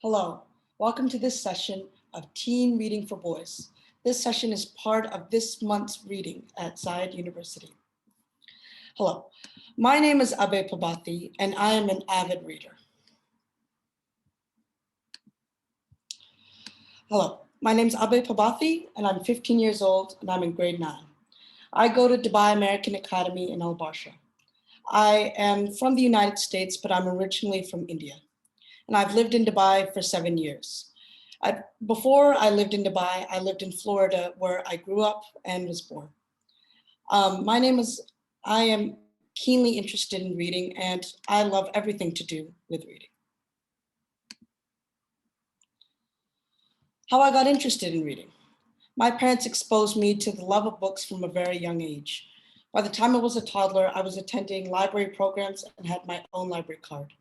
Hello, welcome to this session of Teen Reading for Boys. This session is part of this month's reading at Zayed University. Hello, my name is Abe Pabathi and I am an avid reader. Hello, my name is Abe Pabathi and I'm 15 years old and I'm in grade 9. I go to Dubai American Academy in Al Barsha. I am from the United States, but I'm originally from India. And I've lived in Dubai for 7 years. Before I lived in Dubai, I lived in Florida where I grew up and was born. I am keenly interested in reading and I love everything to do with reading. How I got interested in reading. My parents exposed me to the love of books from a very young age. By the time I was a toddler, I was attending library programs and had my own library card.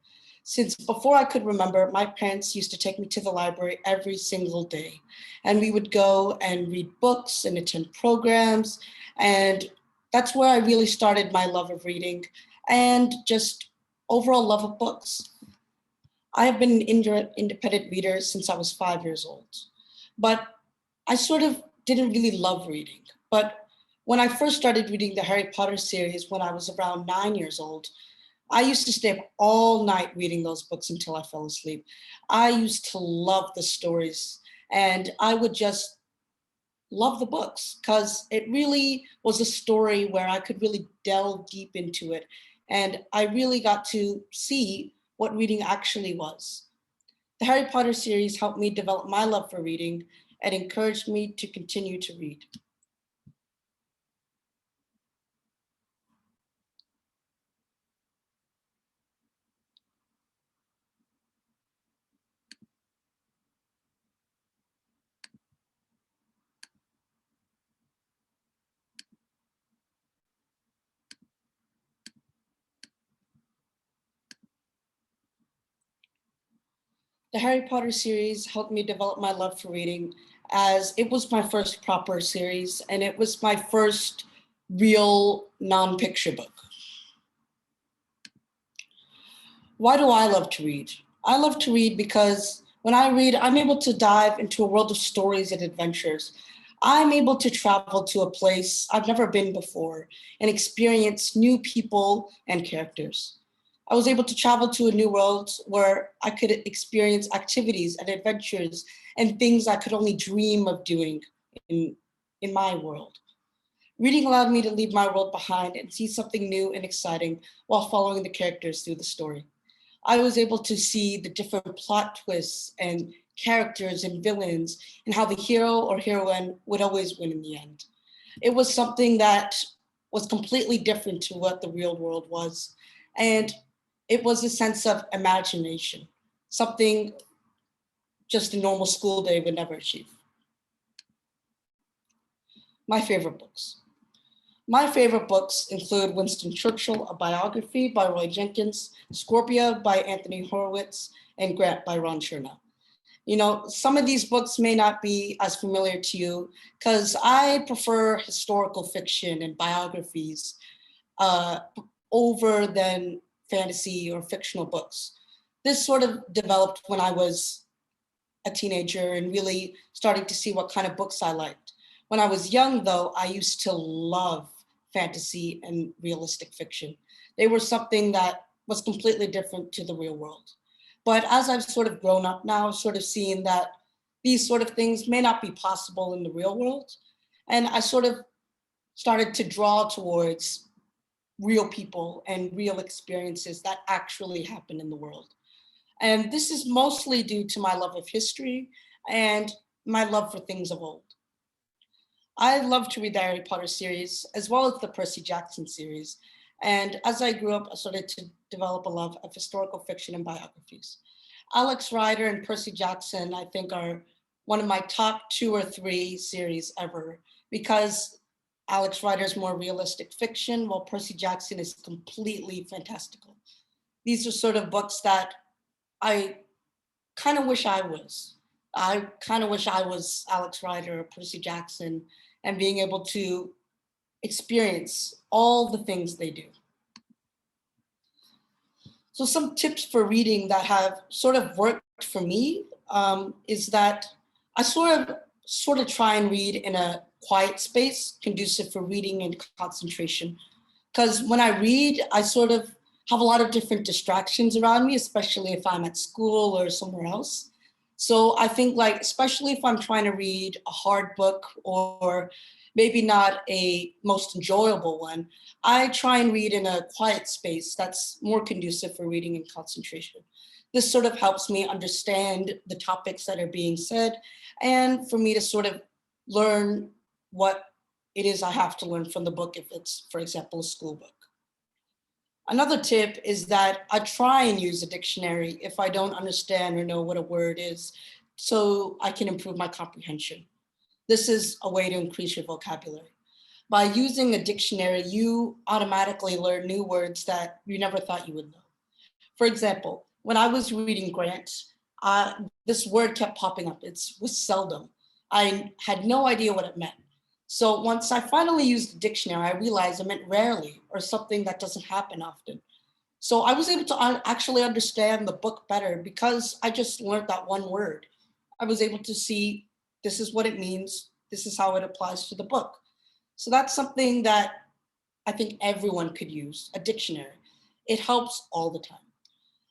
Since before I could remember, my parents used to take me to the library every single day. And we would go and read books and attend programs. And that's where I really started my love of reading and just overall love of books. I have been an independent reader since I was 5 years old. But I sort of didn't really love reading. But when I first started reading the Harry Potter series when I was around 9 years old, I used to stay up all night reading those books until I fell asleep. I used to love the stories and I would just love the books because it really was a story where I could really delve deep into it. And I really got to see what reading actually was. The Harry Potter series helped me develop my love for reading and encouraged me to continue to read. The Harry Potter series helped me develop my love for reading as it was my first proper series and it was my first real non-picture book. Why do I love to read? I love to read because when I read, I'm able to dive into a world of stories and adventures. I'm able to travel to a place I've never been before and experience new people and characters. I was able to travel to a new world where I could experience activities and adventures and things I could only dream of doing in my world. Reading allowed me to leave my world behind and see something new and exciting while following the characters through the story. I was able to see the different plot twists and characters and villains and how the hero or heroine would always win in the end. It was something that was completely different to what the real world was. And it was a sense of imagination, something just a normal school day would never achieve. My favorite books. My favorite books include Winston Churchill, a biography by Roy Jenkins, Scorpia by Anthony Horowitz, and Grant by Ron Chernow. You know, some of these books may not be as familiar to you because I prefer historical fiction and biographies over than fantasy or fictional books. This sort of developed when I was a teenager and really starting to see what kind of books I liked. When I was young, though, I used to love fantasy and realistic fiction. They were something that was completely different to the real world. But as I've sort of grown up now, sort of seeing that these sort of things may not be possible in the real world, and I sort of started to draw towards real people and real experiences that actually happen in the world. And this is mostly due to my love of history and my love for things of old. I love to read the Harry Potter series as well as the Percy Jackson series. And as I grew up, I started to develop a love of historical fiction and biographies. Alex Rider and Percy Jackson, I think, are one of my top 2 or 3 series ever because Alex Rider's more realistic fiction, while Percy Jackson is completely fantastical. These are sort of books that I kind of wish I was. I kind of wish I was Alex Rider or Percy Jackson and being able to experience all the things they do. So some tips for reading that have sort of worked for me is that I sort of try and read in a quiet space, conducive for reading and concentration. Because when I read, I sort of have a lot of different distractions around me, especially if I'm at school or somewhere else. So I think like, especially if I'm trying to read a hard book or maybe not a most enjoyable one, I try and read in a quiet space that's more conducive for reading and concentration. This sort of helps me understand the topics that are being said and for me to sort of learn what it is I have to learn from the book if it's, for example, a school book. Another tip is that I try and use a dictionary if I don't understand or know what a word is, so I can improve my comprehension. This is a way to increase your vocabulary. By using a dictionary, you automatically learn new words that you never thought you would know. For example, when I was reading Grant, this word kept popping up. It was seldom. I had no idea what it meant. So once I finally used the dictionary, I realized it meant rarely or something that doesn't happen often. So I was able to actually understand the book better because I just learned that one word. I was able to see this is what it means. This is how it applies to the book. So that's something that I think everyone could use, a dictionary. It helps all the time.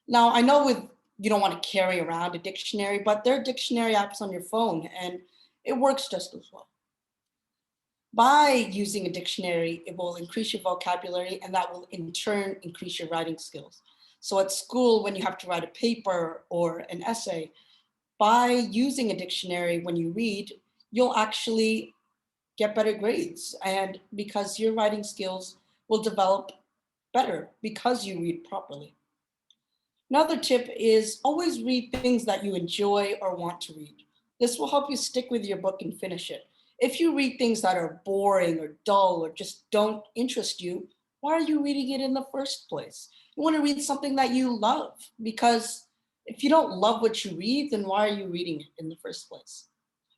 Now, I know you don't want to carry around a dictionary, but there are dictionary apps on your phone and it works just as well. By using a dictionary, it will increase your vocabulary and that will in turn increase your writing skills. So at school, when you have to write a paper or an essay, by using a dictionary when you read, you'll actually get better grades. And because your writing skills will develop better because you read properly. Another tip is always read things that you enjoy or want to read. This will help you stick with your book and finish it. If you read things that are boring or dull or just don't interest you, why are you reading it in the first place? You want to read something that you love, because if you don't love what you read, then why are you reading it in the first place?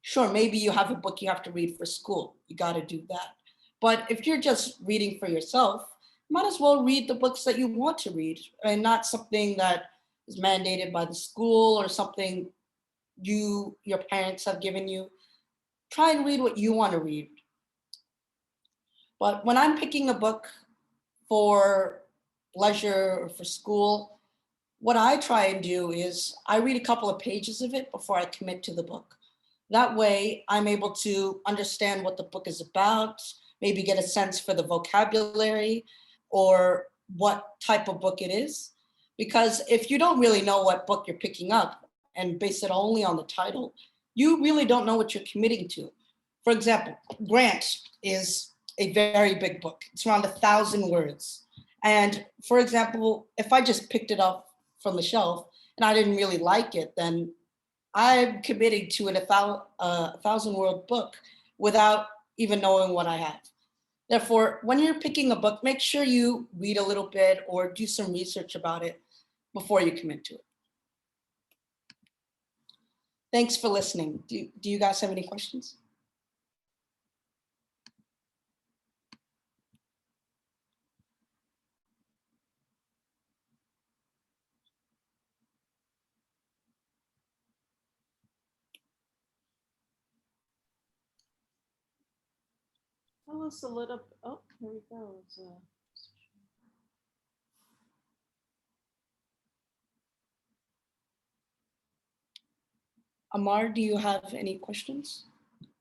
Sure, maybe you have a book you have to read for school. You got to do that. But if you're just reading for yourself, you might as well read the books that you want to read and not something that is mandated by the school or something your parents have given you. Try and read what you want to read. But when I'm picking a book for leisure or for school, what I try and do is I read a couple of pages of it before I commit to the book. That way I'm able to understand what the book is about, maybe get a sense for the vocabulary or what type of book it is. Because if you don't really know what book you're picking up and base it only on the title, you really don't know what you're committing to. For example, Grant is a very big book. It's around 1,000 words. And for example, if I just picked it up from the shelf and I didn't really like it, then I'm committing to a 1,000-word book without even knowing what I have. Therefore, when you're picking a book, make sure you read a little bit or do some research about it before you commit to it. Thanks for listening. Do you guys have any questions? Tell us a little, oh, here we go. Amar, do you have any questions?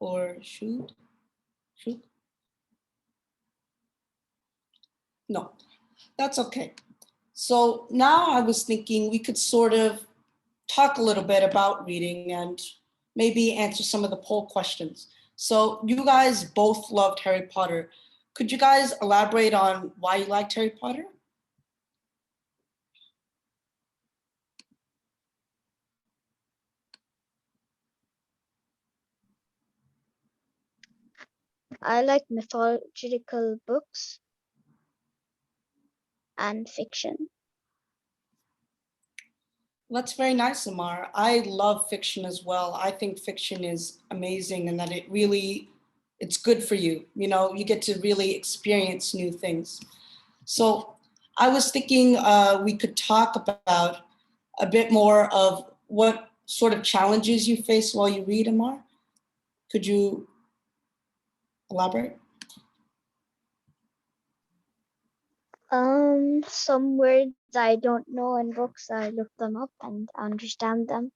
Or Shuk? No, that's okay. So now I was thinking we could sort of talk a little bit about reading and maybe answer some of the poll questions. So you guys both loved Harry Potter. Could you guys elaborate on why you liked Harry Potter? I like mythological books and fiction. That's very nice, Amar. I love fiction as well. I think fiction is amazing and that it's good for you. You know, you get to really experience new things. So I was thinking we could talk about a bit more of what sort of challenges you face while you read, Amar. Could you elaborate? Some words I don't know in books, I look them up and understand them.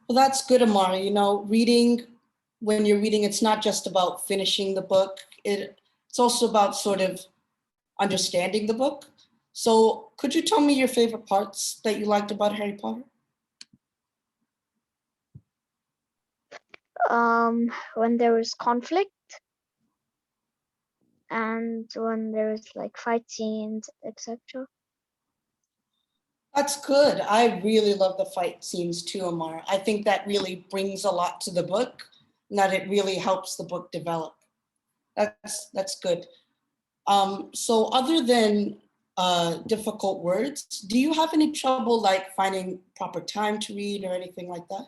Well, that's good, Amar. You know, reading, when you're reading, it's not just about finishing the book. It's also about sort of understanding the book. So could you tell me your favorite parts that you liked about Harry Potter? When there was conflict and when there was like fight scenes, etc. That's good. I really love the fight scenes too, Amar. I think that really brings a lot to the book, and that it really helps the book develop. That's good. So other than difficult words, do you have any trouble like finding proper time to read or anything like that?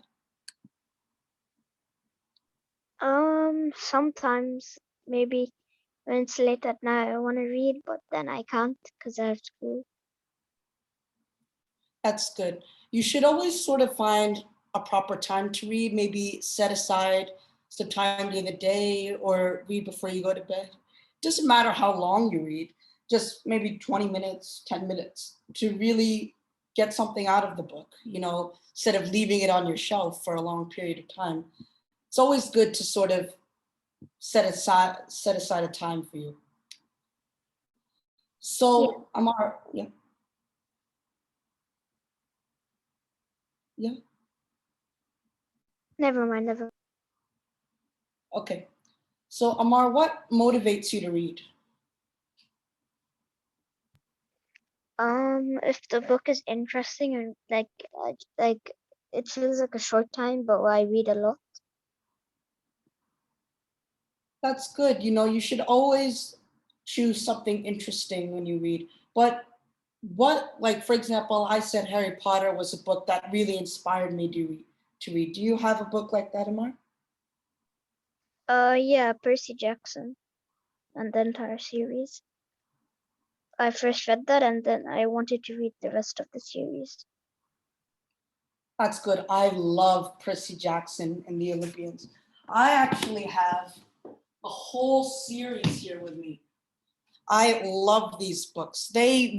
Sometimes maybe when it's late at night I want to read, but then I can't because I have school. That's good. You should always sort of find a proper time to read, maybe set aside some time during the day or read before you go to bed. Doesn't matter how long you read, just maybe 20 minutes, 10 minutes to really get something out of the book, you know, instead of leaving it on your shelf for a long period of time. It's always good to sort of set aside a time for you. So Amar, yeah. Yeah. Never mind. Okay. So Amar, what motivates you to read? If the book is interesting and like it feels like a short time, but I read a lot. That's good. You know, you should always choose something interesting when you read. But what, like, for example, I said Harry Potter was a book that really inspired me to read. Do you have a book like that, Amar? Yeah, Percy Jackson and the entire series. I first read that and then I wanted to read the rest of the series. That's good. I love Percy Jackson and the Olympians. I actually have a whole series here with me. I love these books. They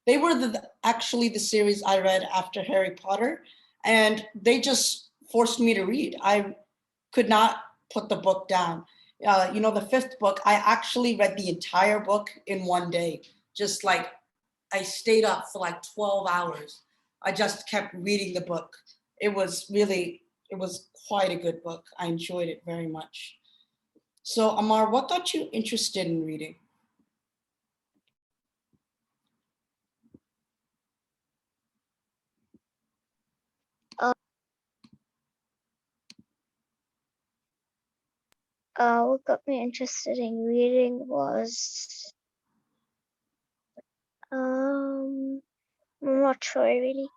were actually the series I read after Harry Potter, and they just forced me to read. I could not put the book down. You know, the fifth book, I actually read the entire book in one day. Just like I stayed up for like 12 hours. I just kept reading the book. It was quite a good book. I enjoyed it very much. So Amar, what got you interested in reading? What got me interested in reading was I'm not sure really.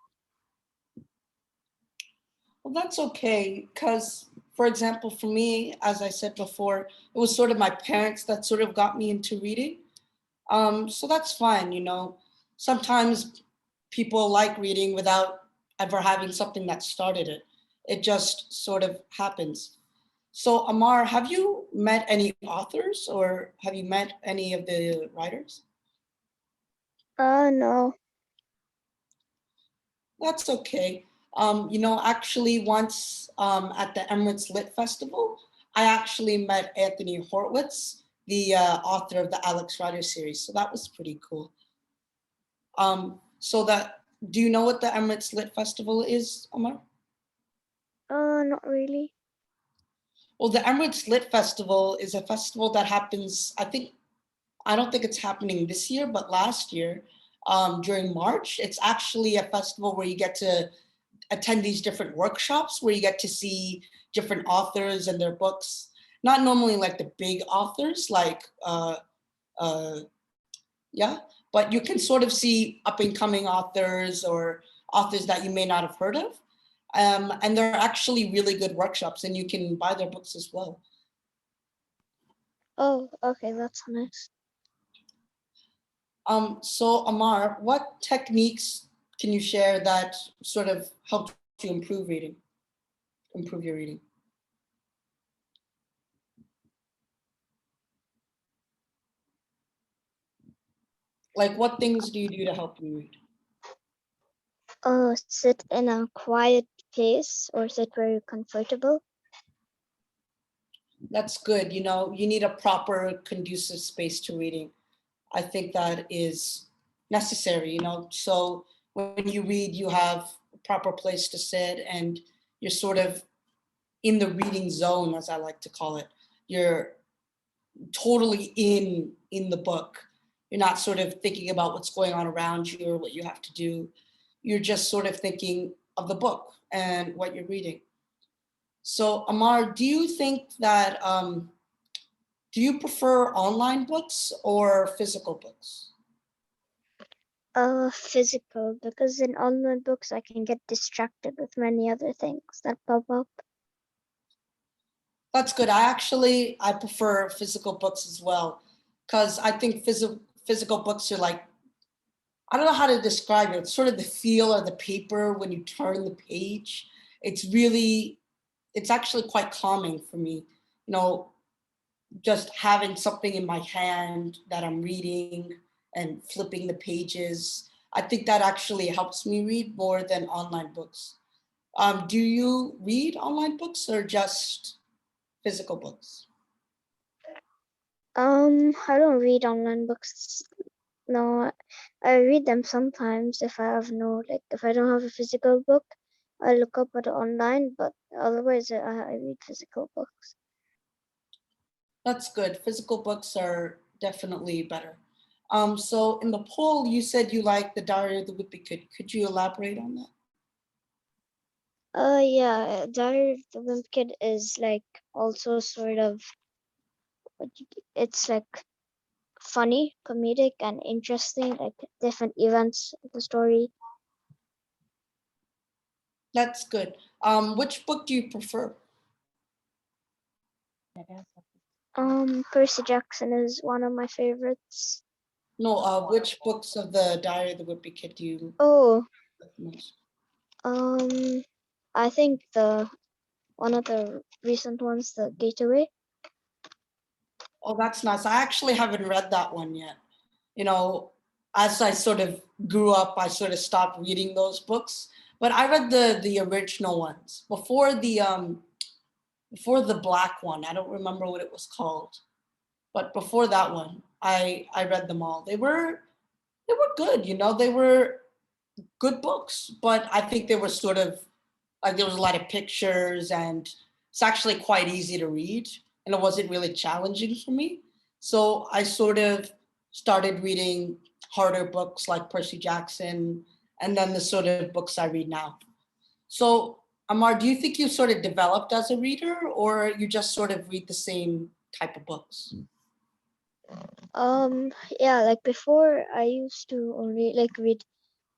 Well, that's okay, because, for example, for me, as I said before, it was sort of my parents that sort of got me into reading. So that's fine, you know. Sometimes people like reading without ever having something that started it. It just sort of happens. So Amar, have you met any authors or have you met any of the writers? No. That's okay. You know, actually once at the Emirates Lit Festival, I actually met Anthony Horowitz, the author of the Alex Rider series. So that was pretty cool. Do you know what the Emirates Lit Festival is, Amar? Not really. Well, the Emirates Lit Festival is a festival that happens, I don't think it's happening this year, but last year during March. It's actually a festival where you get to attend these different workshops where you get to see different authors and their books. Not normally like the big authors, like, yeah, but you can sort of see up and coming authors or authors that you may not have heard of. And they're actually really good workshops and you can buy their books as well. Oh, okay, that's nice. So Amar, what techniques can you share that sort of helped you improve your reading? Like, what things do you do to help you read? Sit in a quiet place or sit very comfortable. That's good. You know, you need a proper, conducive space to reading. I think that is necessary, you know. So when you read, you have a proper place to sit and you're sort of in the reading zone, as I like to call it. You're totally in the book. You're not sort of thinking about what's going on around you or what you have to do. You're just sort of thinking of the book and what you're reading. So Amar, do you think that, do you prefer online books or physical books? Physical, because in online books I can get distracted with many other things that pop up. That's good. I prefer physical books as well, because I think physical books are like, I don't know how to describe it. It's sort of the feel of the paper when you turn the page. It's actually quite calming for me. You know, just having something in my hand that I'm reading and flipping the pages. I think that actually helps me read more than online books. Do you read online books or just physical books? I don't read online books. No, I read them sometimes if I if I don't have a physical book, I look up at it online, but otherwise I read physical books. That's good. Physical books are definitely better. So in the poll, you said you like the Diary of the Wimpy Kid. Could you elaborate on that? Yeah, Diary of the Wimpy Kid is like also sort of, it's like funny, comedic, and interesting, like different events of the story. That's good. Which book do you prefer? Percy Jackson is one of my favorites. No, which books of the Diary of the Wimpy Kid do you Oh, like the most? I think one of the recent ones, The Gateway. Oh, that's nice. I actually haven't read that one yet. You know, as I sort of grew up, I sort of stopped reading those books. But I read the original ones before the black one. I don't remember what it was called, but before that one, I read them all. They were good. You know, they were good books, but I think they were sort of like there was a lot of pictures and it's actually quite easy to read and it wasn't really challenging for me. So I sort of started reading harder books like Percy Jackson and then the sort of books I read now. So Amar, do you think you sort of developed as a reader or you just sort of read the same type of books? Yeah, like before I used to only like read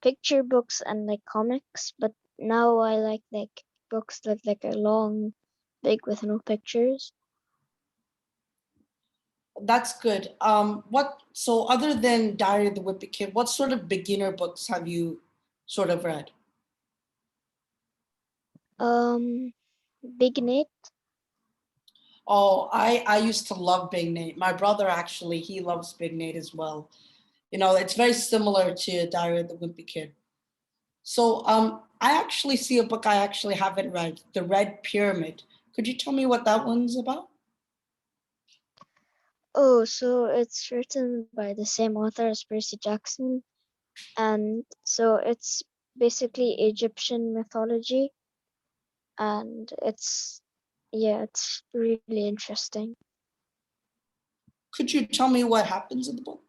picture books and like comics, but now I like books that like are long, big with no pictures. That's good. So other than Diary of the Wimpy Kid, what sort of beginner books have you sort of read? Big Nate. Oh, I used to love Big Nate. My brother actually, he loves Big Nate as well. You know, it's very similar to Diary of the Wimpy Kid. So I actually see a book I actually haven't read, The Red Pyramid. Could you tell me what that one's about? Oh, so it's written by the same author as Percy Jackson, and so it's basically Egyptian mythology, and it's really interesting. Could you tell me what happens in the book?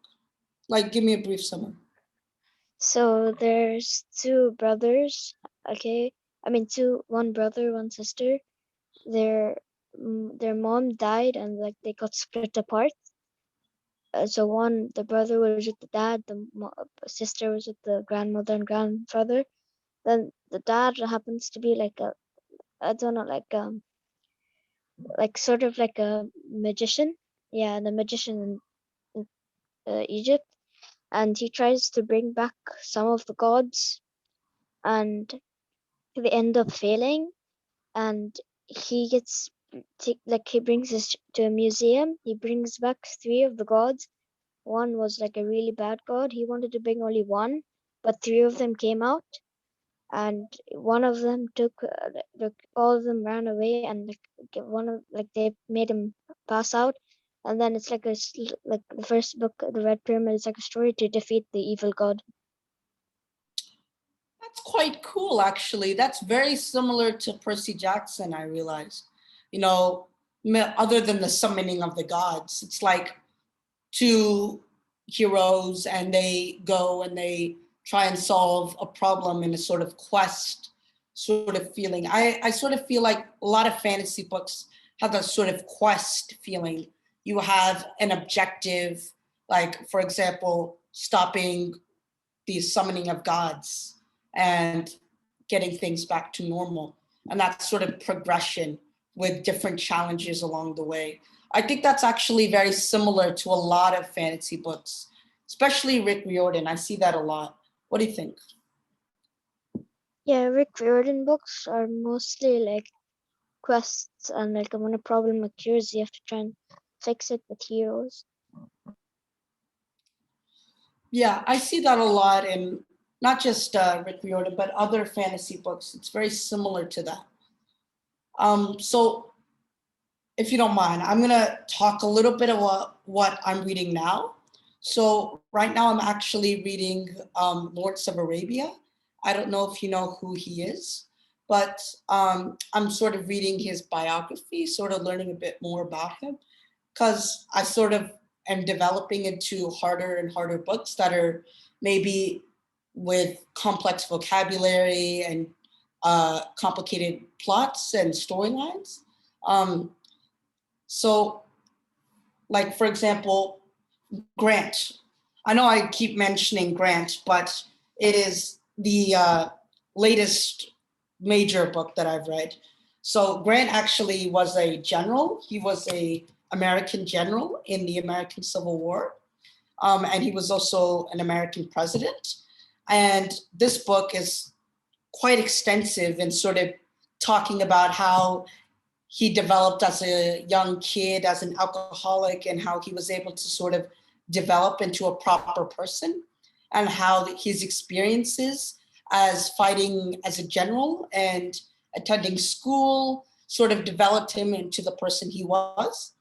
Like, give me a brief summary. So there's two brothers, okay? I mean, one brother, one sister. Their mom died and like they got split apart. So the brother was with the dad, sister was with the grandmother and grandfather. Then the dad happens to be like I don't know, like sort of like a magician. Yeah, the magician in Egypt. and he tries to bring back some of the gods, and they end up failing, and he gets he brings this to a museum. He brings back 3 of the gods. One was like a really bad god. He wanted to bring only one, but 3 of them came out, and one of them took all of them ran away, and they made him pass out. And then it's like like the first book, the Red Pyramid, is like a story to defeat the evil god. That's quite cool, actually. That's very similar to Percy Jackson, I realized. You know, other than the summoning of the gods, it's like 2 heroes and they go and they try and solve a problem in a sort of quest sort of feeling. I sort of feel like a lot of fantasy books have that sort of quest feeling. You have an objective, like, for example, stopping the summoning of gods and getting things back to normal. And that sort of progression with different challenges along the way. I think that's actually very similar to a lot of fantasy books, especially Rick Riordan. I see that a lot. What do you think? Yeah, Rick Riordan books are mostly like quests, and like when a problem occurs, you have to try and fix it with heroes. Yeah, I see that a lot in not just Rick Riordan, but other fantasy books. It's very similar to that. So if you don't mind, I'm gonna talk a little bit about what I'm reading now. So right now I'm actually reading Lawrence of Arabia. I don't know if you know who he is, but I'm sort of reading his biography, sort of learning a bit more about him, because I sort of am developing into harder and harder books that are maybe with complex vocabulary and complicated plots and storylines. So, like, for example, Grant. I know I keep mentioning Grant, but it is the latest major book that I've read. So Grant actually was a general. He was an American general in the American Civil War. And he was also an American president. And this book is quite extensive in sort of talking about how he developed as a young kid, as an alcoholic, and how he was able to sort of develop into a proper person, and how his experiences as fighting as a general and attending school sort of developed him into the person he was.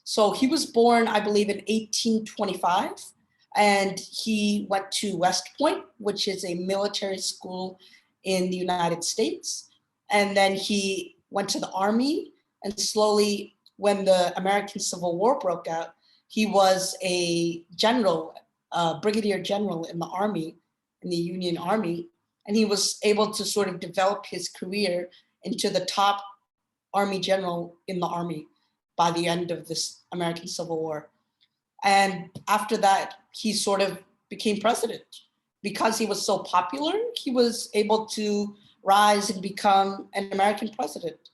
So he was born, I believe, in 1825, and he went to West Point, which is a military school in the United States. And then he went to the Army, and slowly, when the American Civil War broke out, he was a general, brigadier general in the Army, in the Union Army, and he was able to sort of develop his career into the top Army general in the Army by the end of this American Civil War. And after that, he sort of became president. Because he was so popular, he was able to rise and become an American president.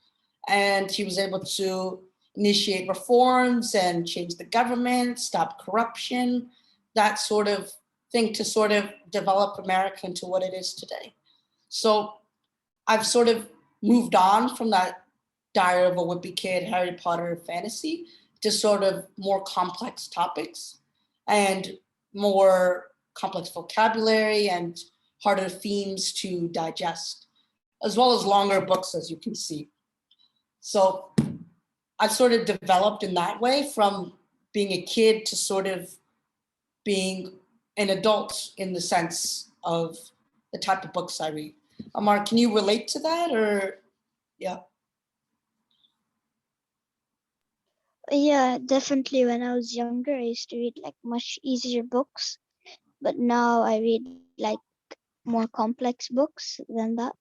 And he was able to initiate reforms and change the government, stop corruption, that sort of thing, to sort of develop America into what it is today. So I've sort of moved on from that Diary of a Wimpy Kid, Harry Potter fantasy, to sort of more complex topics and more complex vocabulary and harder themes to digest, as well as longer books, as you can see. So I sort of developed in that way, from being a kid to sort of being an adult in the sense of the type of books I read. Amar, can you relate to that, or yeah? Yeah, definitely. When I was younger, I used to read like much easier books, but now I read like more complex books than that.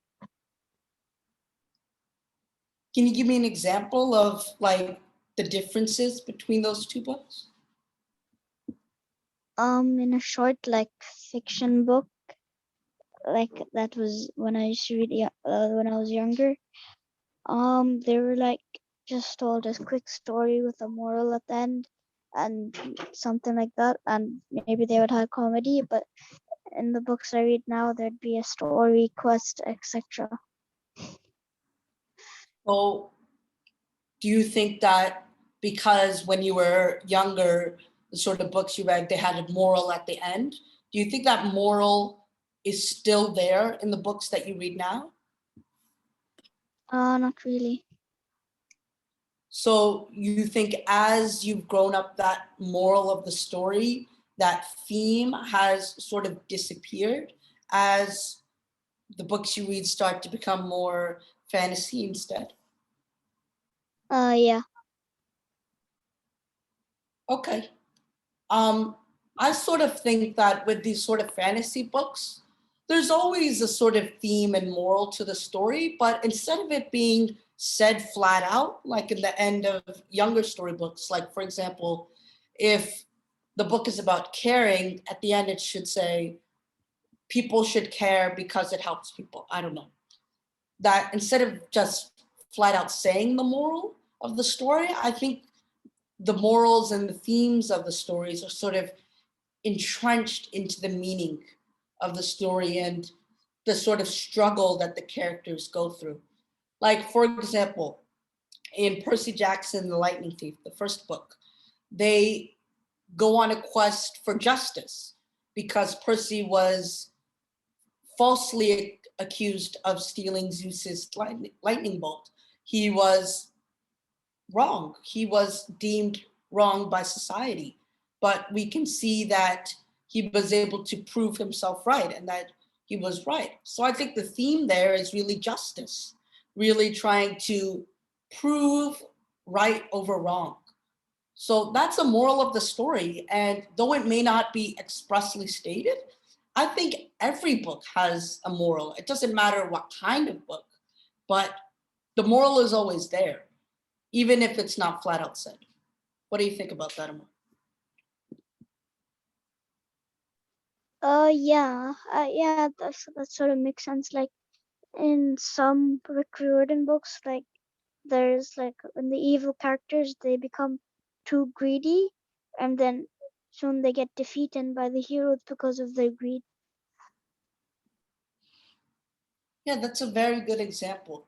Can you give me an example of like the differences between those two books? In a short like fiction book, like that was when I used to read when I was younger. They were like just told a quick story with a moral at the end, and something like that, and maybe they would have comedy, but in the books I read now, there'd be a story, quest, etc. So do you think that because when you were younger, the sort of books you read, they had a moral at the end? Do you think that moral is still there in the books that you read now? Not really. So you think as you've grown up, that moral of the story, that theme has sort of disappeared as the books you read start to become more fantasy instead? Yeah. Okay. I sort of think that with these sort of fantasy books, there's always a sort of theme and moral to the story, but instead of it being said flat out, like in the end of younger storybooks, like for example, if the book is about caring, at the end it should say, people should care because it helps people. I don't know. That instead of just flat out saying the moral of the story, I think the morals and the themes of the stories are sort of entrenched into the meaning of the story and the sort of struggle that the characters go through. Like, for example, in Percy Jackson, The Lightning Thief, the first book, they go on a quest for justice because Percy was falsely accused of stealing Zeus's lightning bolt. He was wrong. He was deemed wrong by society. But we can see that he was able to prove himself right and that he was right. So I think the theme there is really justice, really trying to prove right over wrong. So that's the moral of the story. And though it may not be expressly stated, I think every book has a moral. It doesn't matter what kind of book, but the moral is always there, even if it's not flat out said. What do you think about that, Amar? Yeah, yeah, that sort of makes sense. Like in some recruiting books, like there's like when the evil characters, they become too greedy, and then soon they get defeated by the heroes because of their greed. Yeah, that's a very good example.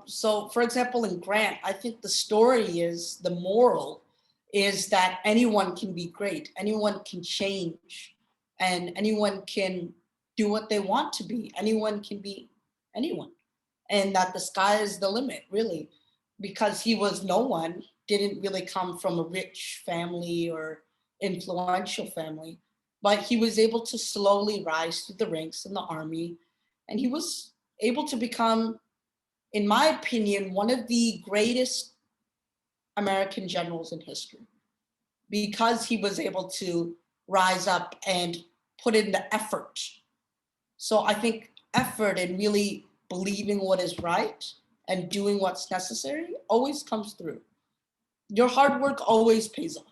So for example, in Grant, I think the story is, the moral is that anyone can be great, anyone can change, and anyone can do what they want to be. Anyone can be anyone. And that the sky is the limit, really, because he was no one, didn't really come from a rich family or influential family, but he was able to slowly rise through the ranks in the army. And he was able to become, in my opinion, one of the greatest American generals in history because he was able to rise up and put in the effort. So I think effort and really believing what is right and doing what's necessary always comes through. Your hard work always pays off.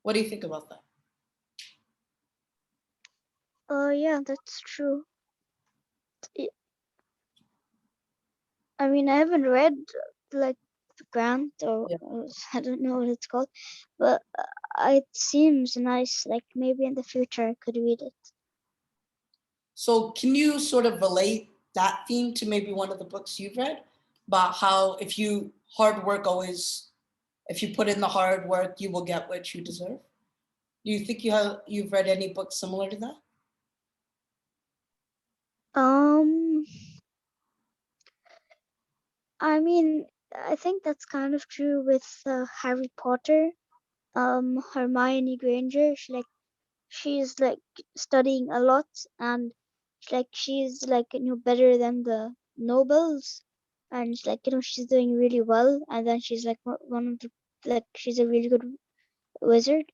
What do you think about that? Yeah, that's true. I mean, I haven't read like Grant or I don't know what it's called, but it seems nice. Like maybe in the future I could read it. So can you sort of relate that theme to maybe one of the books you've read about how if you hard work always, if you put in the hard work, you will get what you deserve? Do you think you've read any books similar to that? I mean, I think that's kind of true with Harry Potter. Hermione Granger, she's like studying a lot, and she's like better than the nobles, and she's doing really well, and then she's like one of the she's a really good wizard.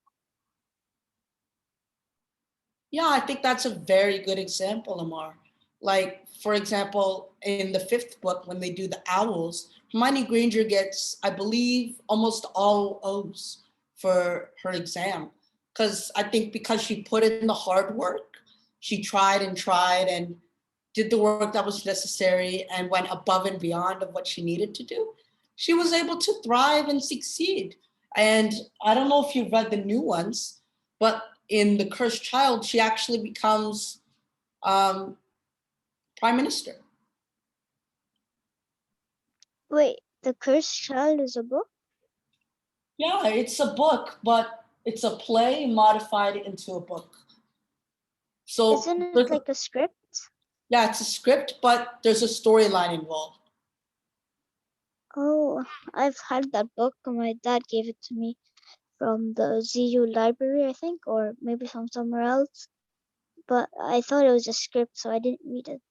Yeah, I think that's a very good example, Amar. Like, for example, in the fifth book, when they do the owls, Hermione Granger gets, I believe, almost all O's for her exam. Because I think because she put in the hard work, she tried and did the work that was necessary and went above and beyond of what she needed to do, she was able to thrive and succeed. And I don't know if you've read the new ones, but in The Cursed Child, she actually becomes prime minister. Wait, The Cursed Child is a book? Yeah, it's a book, but it's a play modified into a book. So Isn't it like a script? yeah, it's a script, but there's a storyline involved. Oh, I've had that book. My dad gave it to me from the ZU library, I think, or maybe from somewhere else. But I thought it was a script, so I didn't read it.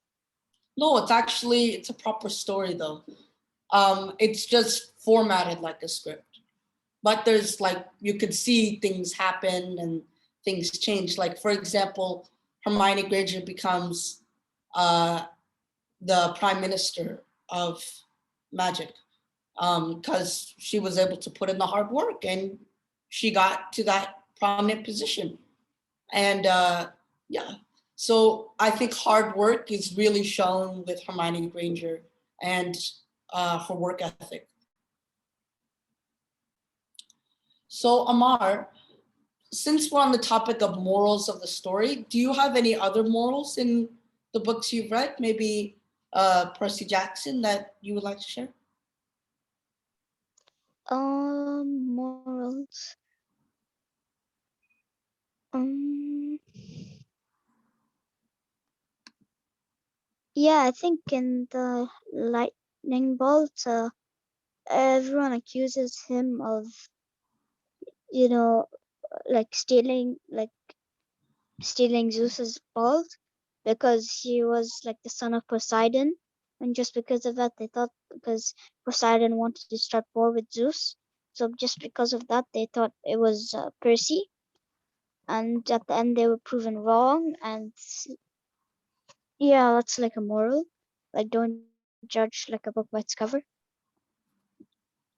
No, it's a proper story though. It's just formatted like a script. But there's like, you could see things happen and things change. Like, for example, Hermione Granger becomes the prime minister of magic because she was able to put in the hard work and she got to that prominent position. And yeah, so I think hard work is really shown with Hermione Granger and her work ethic. So Amar, since we're on the topic of morals of the story, do you have any other morals in the books you've read? Maybe Percy Jackson that you would like to share? Morals. Yeah, I think in the lightning bolt, everyone accuses him of, like stealing Zeus's bolt because he was like the son of Poseidon, and just because of that, they thought because Poseidon wanted to start war with Zeus, so just because of that, they thought it was Percy, and at the end, they were proven wrong, and yeah, that's like a moral, like don't judge like a book by its cover.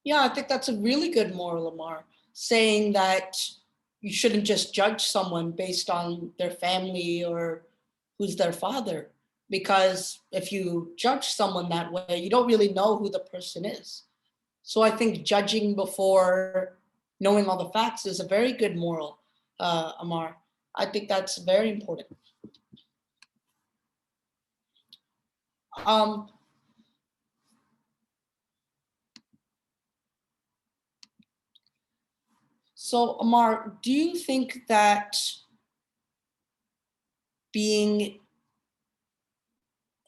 Yeah, I think that's a really good moral, Amar, saying that you shouldn't just judge someone based on their family or who's their father. Because if you judge someone that way, you don't really know who the person is. So I think judging before knowing all the facts is a very good moral, Amar. I think that's very important. Um, so Amar, do you think that being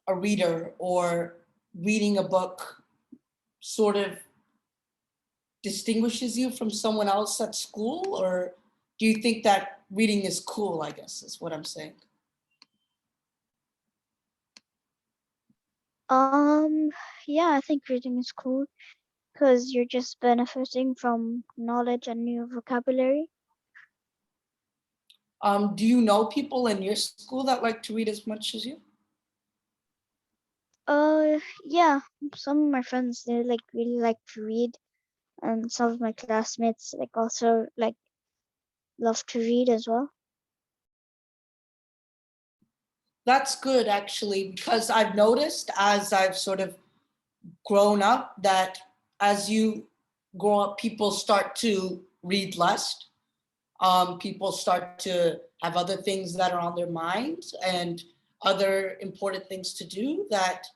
a reader or reading a book sort of distinguishes you from someone else at school? Or do you think that reading is cool, I guess is what I'm saying? Yeah, I think reading is cool because you're just benefiting from knowledge and new vocabulary. Do you know people in your school that like to read as much as you? Yeah, some of my friends, they like really like to read, and some of my classmates like also like love to read as well. That's good, actually, because I've noticed as I've sort of grown up that as you grow up, people start to read less. People start to have other things that are on their minds and other important things to do, that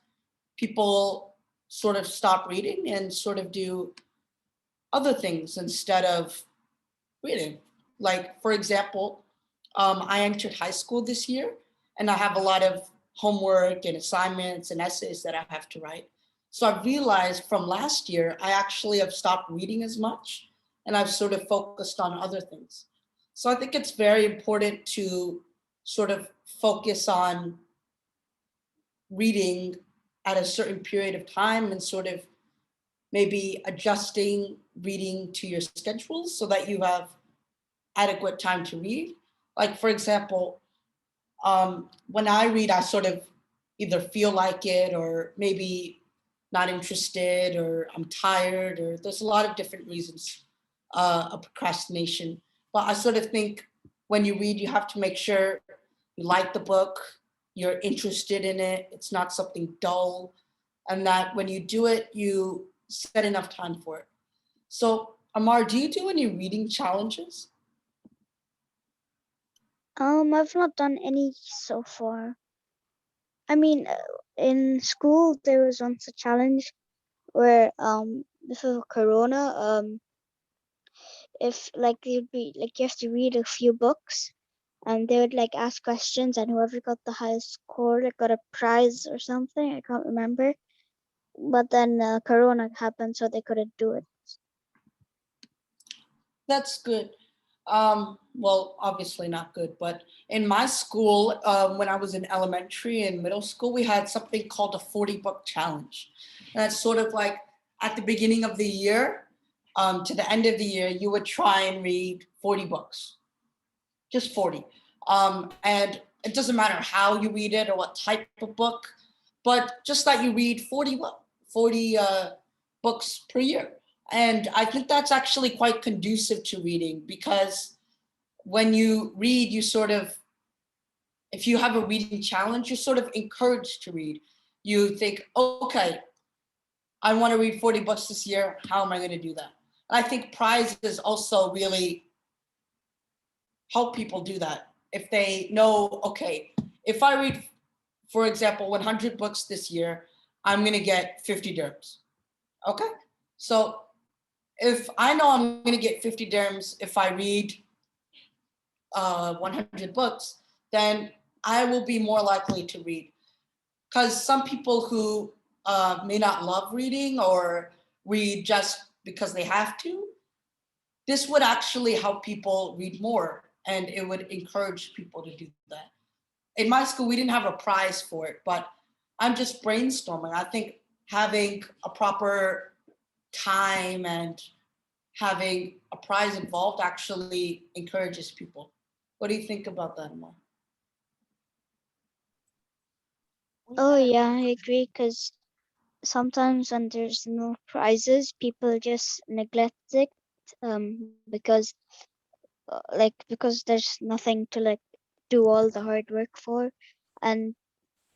people sort of stop reading and sort of do other things instead of reading. Like, for example, I entered high school this year and I have a lot of homework and assignments and essays that I have to write. So I realized from last year, I actually have stopped reading as much and I've sort of focused on other things. So I think it's very important to sort of focus on reading at a certain period of time and sort of maybe adjusting reading to your schedules so that you have adequate time to read. Like, for example, when I read, I sort of either feel like it or maybe not interested or I'm tired, or there's a lot of different reasons of procrastination. But I sort of think when you read, you have to make sure you like the book, you're interested in it, it's not something dull, and that when you do it, you set enough time for it. So Amar, do you do any reading challenges? I've not done any so far. I mean, in school there was once a challenge where before Corona, if like you'd be like you have to read a few books, and they would like ask questions, and whoever got the highest score like got a prize or something. I can't remember. But then Corona happened, so they couldn't do it. That's good. Well, obviously not good, but in my school, when I was in elementary and middle school, we had something called a 40-book challenge. And that's sort of like at the beginning of the year, to the end of the year, you would try and read 40 books, just 40. And it doesn't matter how you read it or what type of book, but just that you read 40 books per year. And I think that's actually quite conducive to reading, because when you read, you sort of, if you have a reading challenge, you're sort of encouraged to read. You think, okay, I want to read 40 books this year. How am I going to do that? And I think prizes also really help people do that. If they know, okay, if I read, for example, 100 books this year, I'm going to get 50 dirhams. Okay, so if I know I'm going to get 50 dirhams if I read 100 books, then I will be more likely to read. Because some people who may not love reading or read just because they have to, this would actually help people read more, and it would encourage people to do that. In my school, we didn't have a prize for it, but I'm just brainstorming. I think having a proper time and having a prize involved actually encourages people. What do you think about that, Amar? Oh yeah, I agree. Because sometimes when there's no prizes, people just neglect it. Because because there's nothing to like do all the hard work for, and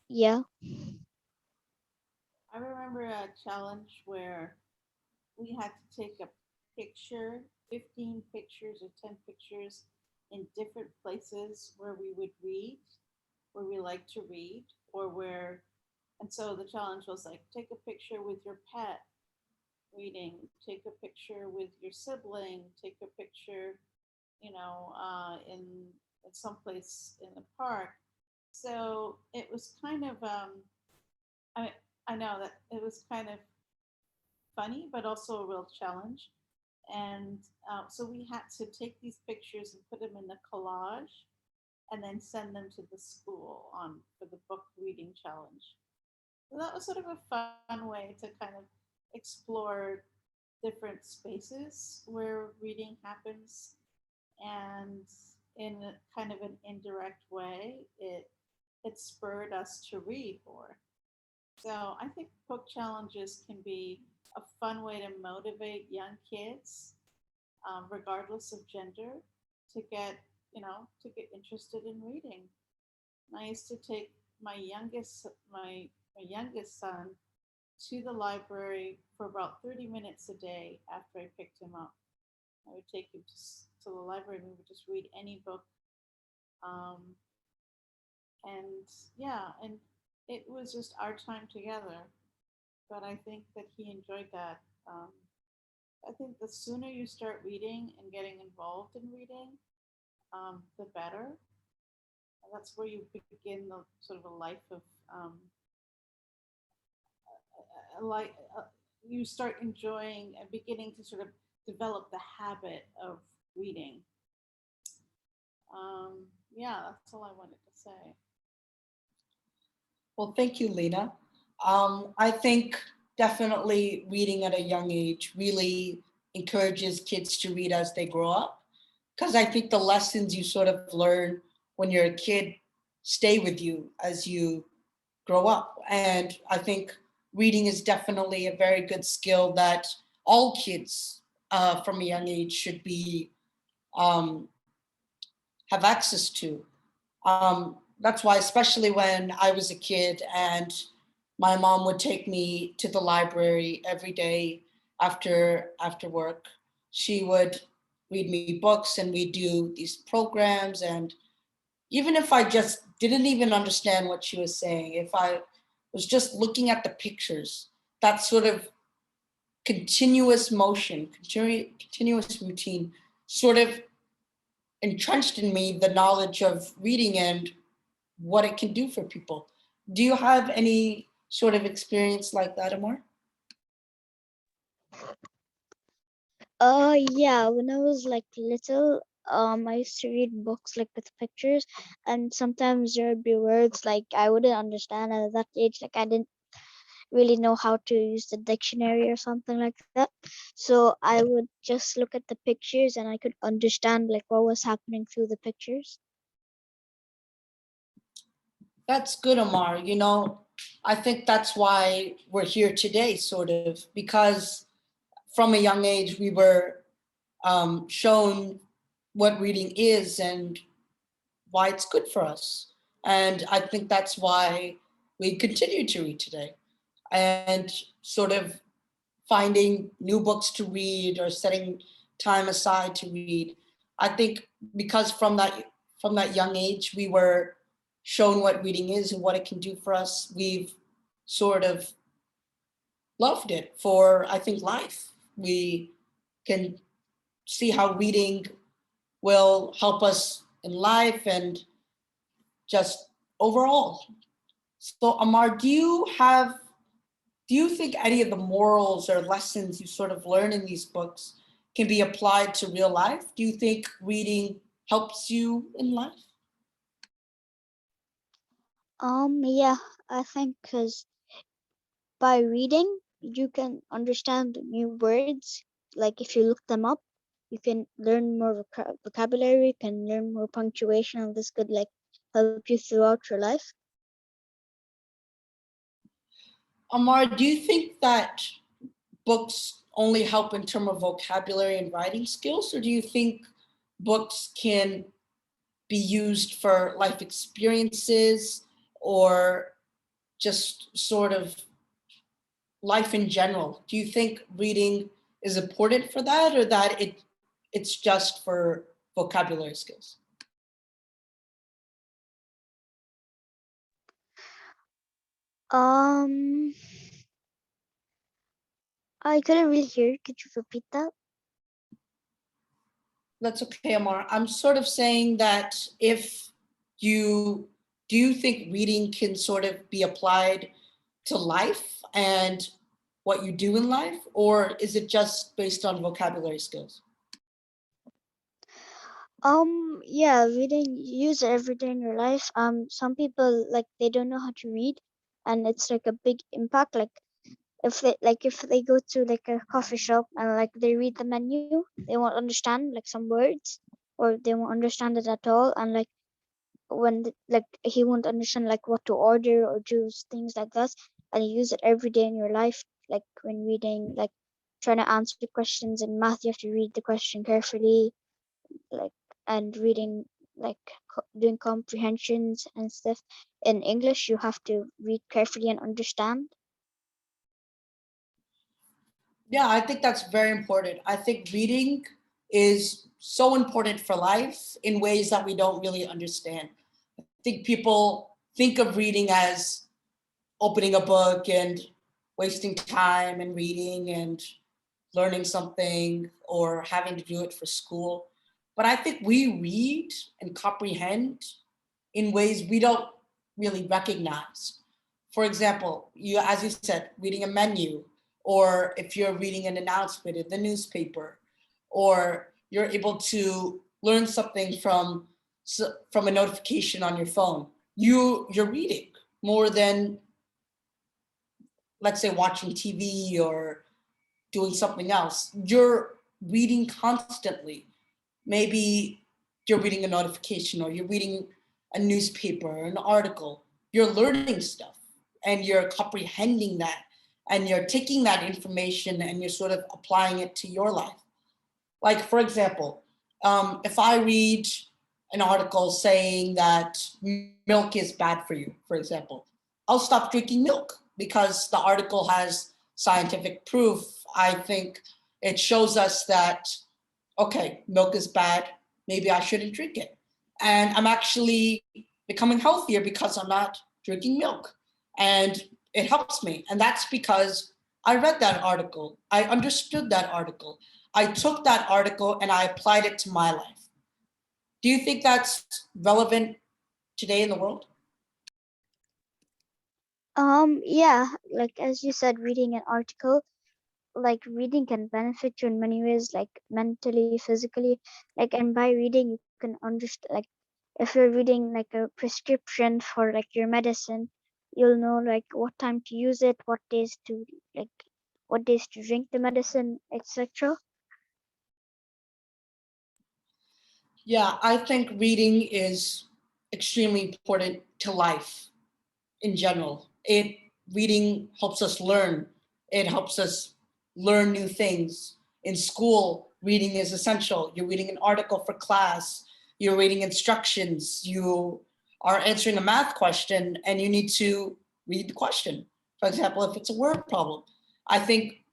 yeah. I remember a challenge where we had to take a picture, 15 pictures or 10 pictures in different places where we would read, where we like to read, or where, and so the challenge was like, take a picture with your pet reading, take a picture with your sibling, take a picture, in someplace in the park. So it was kind of, I I know that it was kind of funny, but also a real challenge. And so we had to take these pictures and put them in a collage and then send them to the school on for the book reading challenge. So that was sort of a fun way to kind of explore different spaces where reading happens, and in a kind of an indirect way, it spurred us to read more. So I think book challenges can be a fun way to motivate young kids, regardless of gender, to get to get interested in reading. And I used to take my youngest my youngest son to the library for about 30 minutes a day after I picked him up. I would take him to the library and we would just read any book. Um, and yeah, and it was just our time together. But I think that he enjoyed that. I think the sooner you start reading and getting involved in reading, the better. And that's where you begin the sort of a life of like you start enjoying and beginning to sort of develop the habit of reading. Yeah, that's all I wanted to say. Well, thank you, Lena. I think definitely reading at a young age really encourages kids to read as they grow up, because I think the lessons you sort of learn when you're a kid stay with you as you grow up. And I think reading is definitely a very good skill that all kids from a young age should be have access to. That's why, especially when I was a kid and my mom would take me to the library every day after work, she would read me books and we do these programs. And even if I just didn't even understand what she was saying, if I was just looking at the pictures, that sort of continuous motion, continuous routine sort of entrenched in me the knowledge of reading and what it can do for people. Do you have any sort of experience like that, Amar? Yeah, when I was like little, I used to read books like with pictures, and sometimes there would be words like I wouldn't understand at that age, like I didn't really know how to use the dictionary or something like that. So I would just look at the pictures and I could understand like what was happening through the pictures. That's good, Amar. You know, I think that's why we're here today, sort of, because from a young age we were shown what reading is and why it's good for us. And I think that's why we continue to read today and sort of finding new books to read or setting time aside to read. I think because from that young age we were shown what reading is and what it can do for us, we've sort of loved it for, I think, life. We can see how reading will help us in life and just overall. So Amar, do you think any of the morals or lessons you sort of learn in these books can be applied to real life? Do you think reading helps you in life? Yeah, I think because by reading you can understand new words. Like if you look them up, you can learn more vocabulary, you can learn more punctuation, and this could like help you throughout your life. Amar, do you think that books only help in terms of vocabulary and writing skills, or do you think books can be used for life experiences or just sort of life in general? Do you think reading is important for that, or that it's just for vocabulary skills? Um, I couldn't really hear. Could you repeat that? That's okay, Amar. I'm sort of saying that if you do you think reading can sort of be applied to life and what you do in life, or is it just based on vocabulary skills? Yeah, reading, you use it every day in your life. Some people like they don't know how to read, and it's like a big impact. Like if they go to like a coffee shop and like they read the menu, they won't understand like some words, or they won't understand it at all. And like like he won't understand like what to order or choose things like that. And you use it every day in your life, like when reading, like trying to answer questions in math, you have to read the question carefully, like, and reading, like doing comprehensions and stuff. In English you have to read carefully and understand. Yeah, I think that's very important. I think reading is so important for life in ways that we don't really understand. I think people think of reading as opening a book and wasting time and reading and learning something or having to do it for school. But I think we read and comprehend in ways we don't really recognize. For example, as you said, reading a menu, or if you're reading an announcement in the newspaper, or you're able to learn something from a notification on your phone. You're reading more than, let's say, watching TV or doing something else. You're reading constantly. Maybe you're reading a notification or you're reading a newspaper or an article. You're learning stuff and you're comprehending that and you're taking that information and you're sort of applying it to your life. Like, for example, if I read an article saying that milk is bad for you, for example, I'll stop drinking milk because the article has scientific proof. I think it shows us that okay, milk is bad, maybe I shouldn't drink it. And I'm actually becoming healthier because I'm not drinking milk. And it helps me. And that's because I read that article. I understood that article. I took that article and I applied it to my life. Do you think that's relevant today in the world? Yeah, like as you said, reading an article, like reading can benefit you in many ways, like mentally, physically, like, and by reading you can understand, like if you're reading like a prescription for like your medicine, you'll know like what time to use it, what days to like what days to drink the medicine, etc. Yeah, I think reading is extremely important to life in general. Reading helps us learn. It helps us learn new things. In school, reading is essential. You're reading an article for class, you're reading instructions, you are answering a math question and you need to read the question. For example, if it's a word problem. I think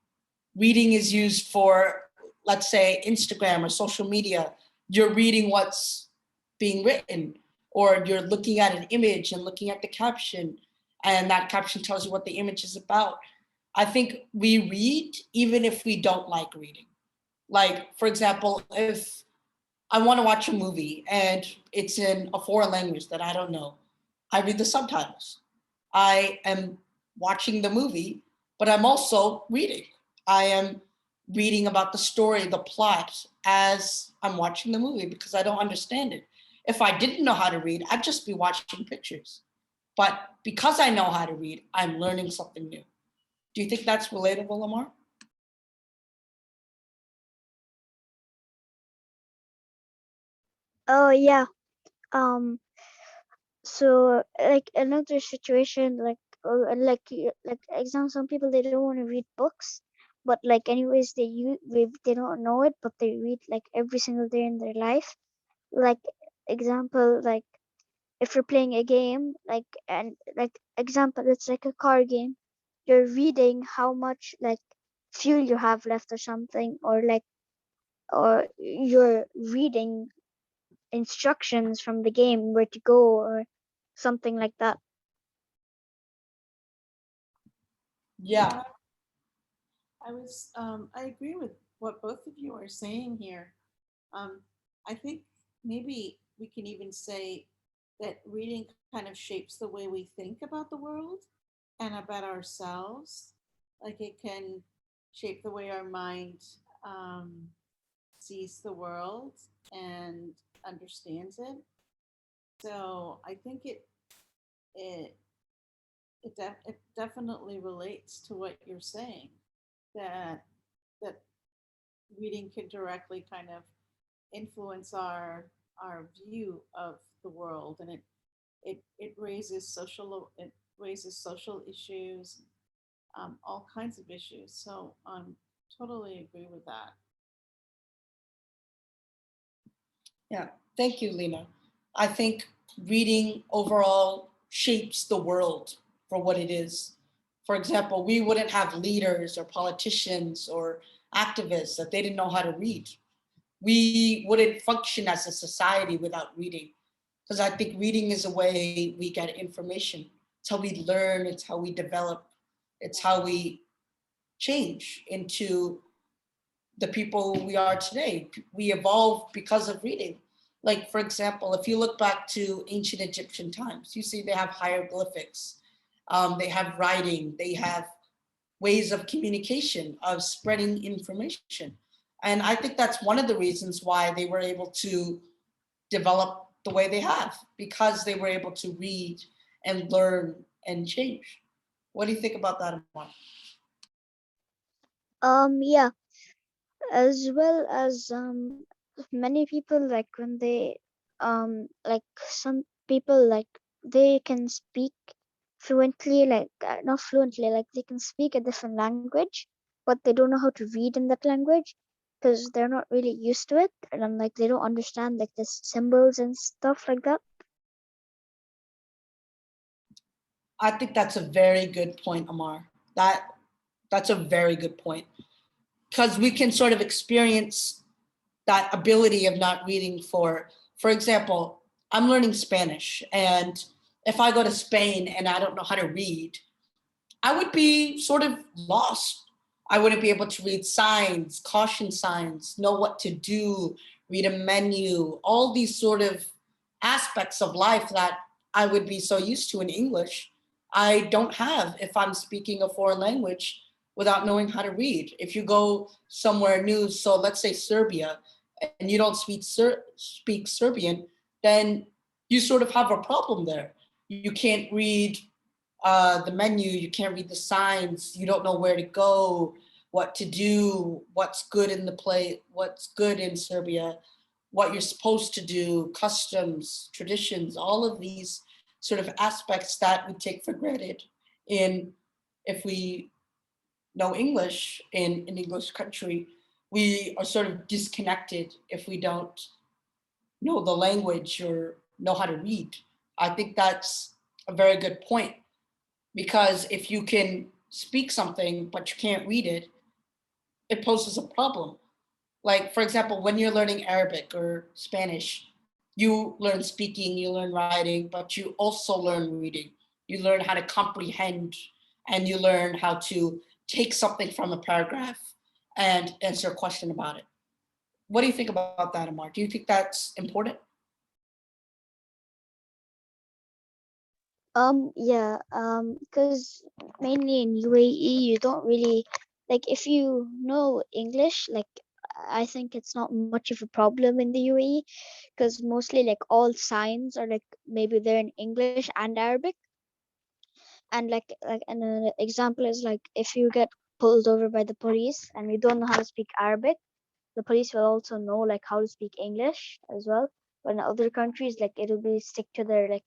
reading is used for, let's say, Instagram or social media. You're reading what's being written, or you're looking at an image and looking at the caption, and that caption tells you what the image is about. I think we read even if we don't like reading. Like, for example, if I want to watch a movie and it's in a foreign language that I don't know, I read the subtitles. I am watching the movie, but I'm also reading. I am reading about the story, the plot, as I'm watching the movie because I don't understand it. If I didn't know how to read, I'd just be watching pictures. But because I know how to read, I'm learning something new. Do you think that's relatable, Lamar? Oh yeah. Um so like another situation, like example, some people they don't want to read books, but like anyways they don't know it, but they read like every single day in their life. Like example, like if you're playing a game, like, and like example, it's like a car game, you're reading how much like fuel you have left or something, or like, or you're reading instructions from the game where to go or something like that. Yeah. I agree with what both of you are saying here. Um, I think maybe we can even say that reading kind of shapes the way we think about the world and about ourselves. Like it can shape the way our mind sees the world and understands it. So I think it it definitely relates to what you're saying, that that reading can directly kind of influence our view of the world, and it raises social issues, all kinds of issues. So totally agree with that. Yeah, thank you, Lena. I think reading overall shapes the world for what it is. For example, we wouldn't have leaders or politicians or activists if they didn't know how to read. We wouldn't function as a society without reading, because I think reading is a way we get information. It's how we learn, it's how we develop, it's how we change into the people we are today. We evolve because of reading. Like, for example, if you look back to ancient Egyptian times, you see they have hieroglyphics, they have writing, they have ways of communication, of spreading information. And I think that's one of the reasons why they were able to develop the way they have, because they were able to read and learn and change. What do you think about that, Amar? Yeah, as well as many people, like when they like some people, like they can speak fluently, like not fluently, like they can speak a different language, but they don't know how to read in that language because they're not really used to it, and like they don't understand like the symbols and stuff like that. I think that's a very good point, Amar. That's a very good point, because we can sort of experience that ability of not reading. For example, I'm learning Spanish, and if I go to Spain and I don't know how to read, I would be sort of lost. I wouldn't be able to read signs, caution signs, know what to do, read a menu, all these sort of aspects of life that I would be so used to in English, I don't have if I'm speaking a foreign language without knowing how to read. If you go somewhere new, so let's say Serbia, and you don't speak Serbian, then you sort of have a problem there. You can't read the menu, you can't read the signs, you don't know where to go, what to do, what's good in the play, what's good in Serbia, what you're supposed to do, customs, traditions, all of these sort of aspects that we take for granted in if we know English in an English country, we are sort of disconnected if we don't know the language or know how to read. I think that's a very good point, because if you can speak something but you can't read it, it poses a problem. Like, for example, when you're learning Arabic or Spanish, you learn speaking, you learn writing, but you also learn reading. You learn how to comprehend, and you learn how to take something from a paragraph and answer a question about it. What do you think about that, Amar? Do you think that's important? Yeah, because mainly in UAE, you don't really like if you know English, like I think it's not much of a problem in the UAE because mostly like all signs are like maybe they're in English and Arabic. And like an example is like if you get pulled over by the police and you don't know how to speak Arabic, the police will also know like how to speak English as well. But in other countries, like it'll be stick to their like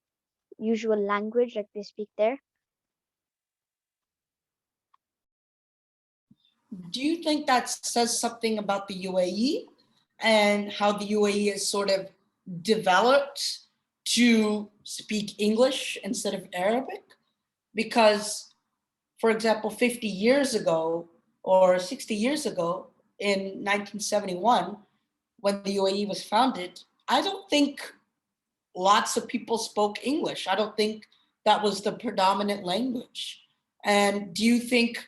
usual language like they speak there. Do you think that says something about the UAE and how the UAE is sort of developed to speak English instead of Arabic? Because, for example, 50 years ago or 60 years ago in 1971, when the UAE was founded, I don't think lots of people spoke English. I don't think that was the predominant language. And do you think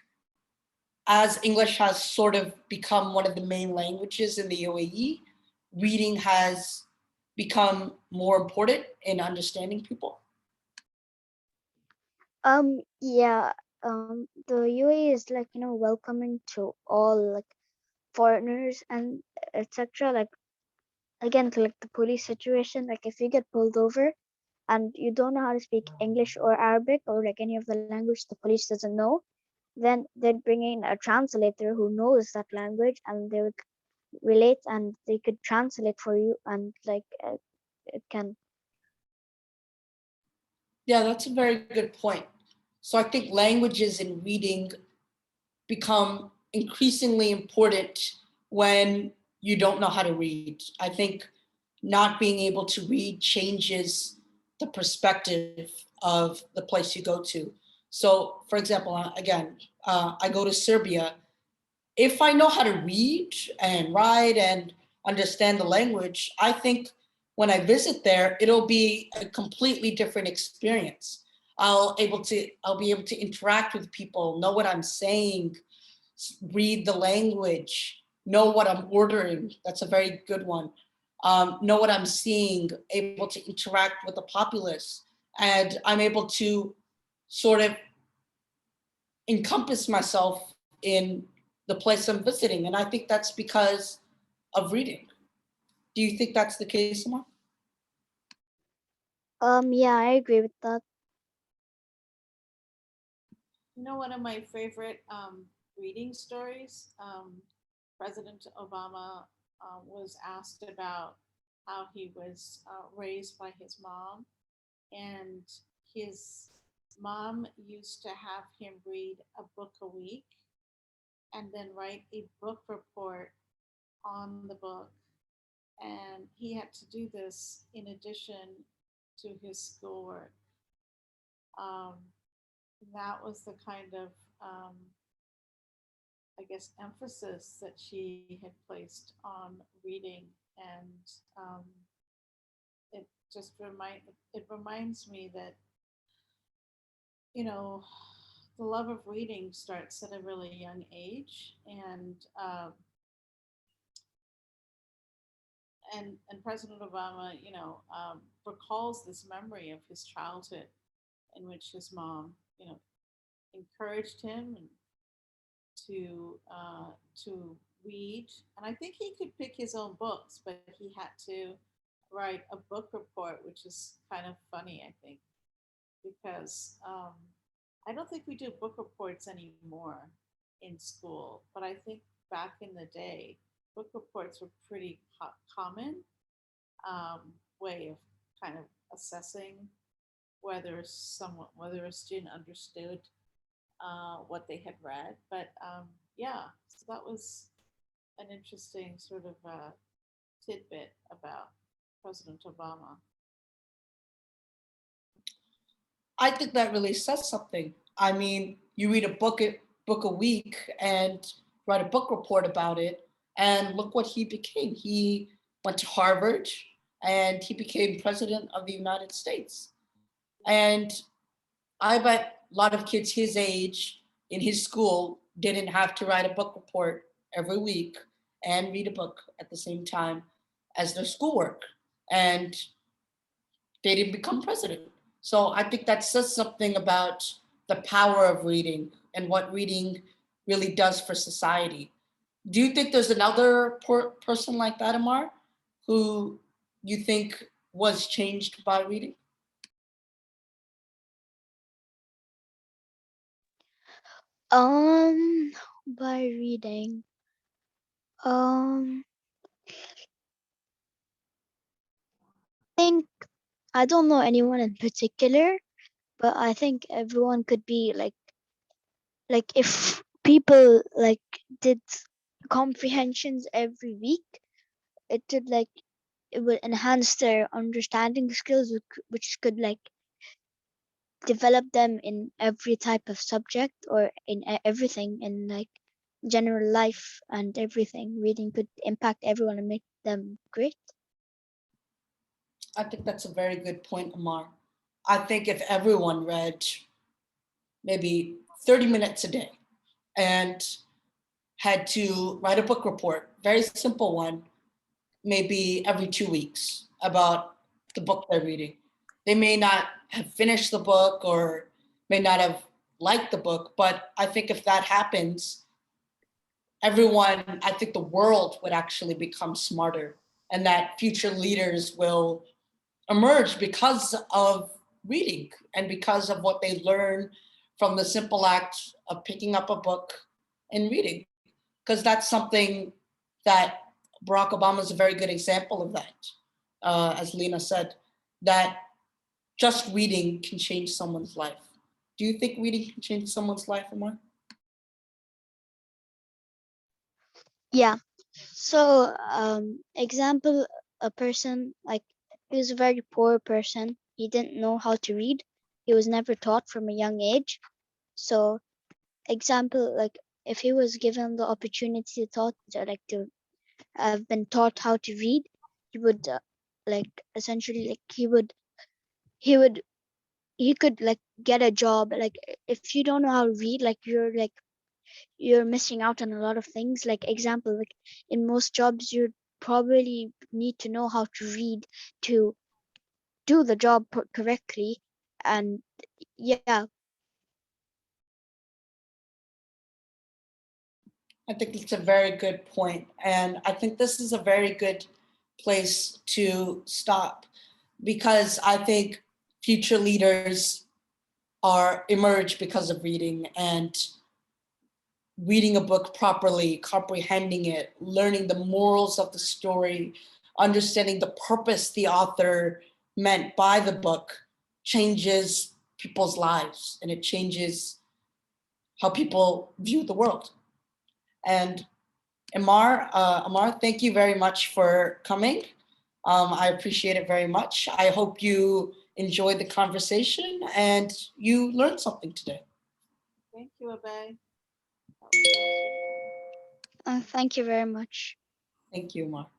as English has sort of become one of the main languages in the UAE, reading has become more important in understanding people? Yeah, the UAE is like, you know, welcoming to all like foreigners and etc. Like again, to, like the police situation, like if you get pulled over and you don't know how to speak English or Arabic or like any of the language the police doesn't know, then they'd bring in a translator who knows that language and they would relate and they could translate for you and like it can. Yeah, that's a very good point. So I think languages and reading become increasingly important when you don't know how to read. I think not being able to read changes the perspective of the place you go to. So, for example, again, I go to Serbia. If I know how to read and write and understand the language, I think when I visit there, it'll be a completely different experience. I'll be able to interact with people, know what I'm saying, read the language, know what I'm ordering. That's a very good one. Know what I'm seeing, able to interact with the populace, and I'm able to sort of encompass myself in the place I'm visiting. And I think that's because of reading. Do you think that's the case, Amar? Yeah, I agree with that. You know, one of my favorite reading stories, President Obama was asked about how he was raised by his mom, and his mom used to have him read a book a week and then write a book report on the book. And he had to do this in addition to his schoolwork. Um, that was the kind of I guess, emphasis that she had placed on reading, and it just reminds me that, you know, the love of reading starts at a really young age, and President Obama, recalls this memory of his childhood in which his mom, encouraged him to read, and I think he could pick his own books, but he had to write a book report, which is kind of funny, I think, because I don't think we do book reports anymore in school, but I think back in the day, book reports were pretty common way of kind of assessing whether a student understood what they had read. But yeah, so that was an interesting sort of tidbit about President Obama. I think that really says something. I mean, you read a book a week and write a book report about it, and look what he became. He went to Harvard and he became president of the United States. And I bet a lot of kids his age in his school didn't have to write a book report every week and read a book at the same time as their schoolwork. And they didn't become president. So I think that says something about the power of reading and what reading really does for society. Do you think there's another person like that, Amar, who you think was changed by reading? By reading. I think I don't know anyone in particular, but I think everyone could be like if people like did comprehensions every week, it would enhance their understanding skills, which could like develop them in every type of subject or in everything in like general life and everything. Reading could impact everyone and make them great. I think that's a very good point, Amar. I think if everyone read maybe 30 minutes a day and had to write a book report, very simple one, maybe every 2 weeks about the book they're reading. They may not have finished the book or may not have liked the book, but I think if that happens, I think the world would actually become smarter, and that future leaders will emerge because of reading and because of what they learn from the simple act of picking up a book and reading. Because that's something that Barack Obama is a very good example of that. As Lena said, that just reading can change someone's life. Do you think reading can change someone's life, Amar? Yeah. So, example, a person like he was a very poor person. He didn't know how to read. He was never taught from a young age. So, example, like if he was given the opportunity to have been taught how to read, he would essentially like he could like get a job. Like if you don't know how to read, you're missing out on a lot of things. Like example, like in most jobs you probably need to know how to read to do the job correctly. And yeah. I think it's a very good point. And I think this is a very good place to stop, because I think future leaders emerge because of reading, and reading a book properly, comprehending it, learning the morals of the story, understanding the purpose the author meant by the book changes people's lives, and it changes how people view the world. And Amar, thank you very much for coming. I appreciate it very much. I hope you enjoyed the conversation and you learned something today. Thank you, Abay. That was awesome. Thank you very much. Thank you, Mark.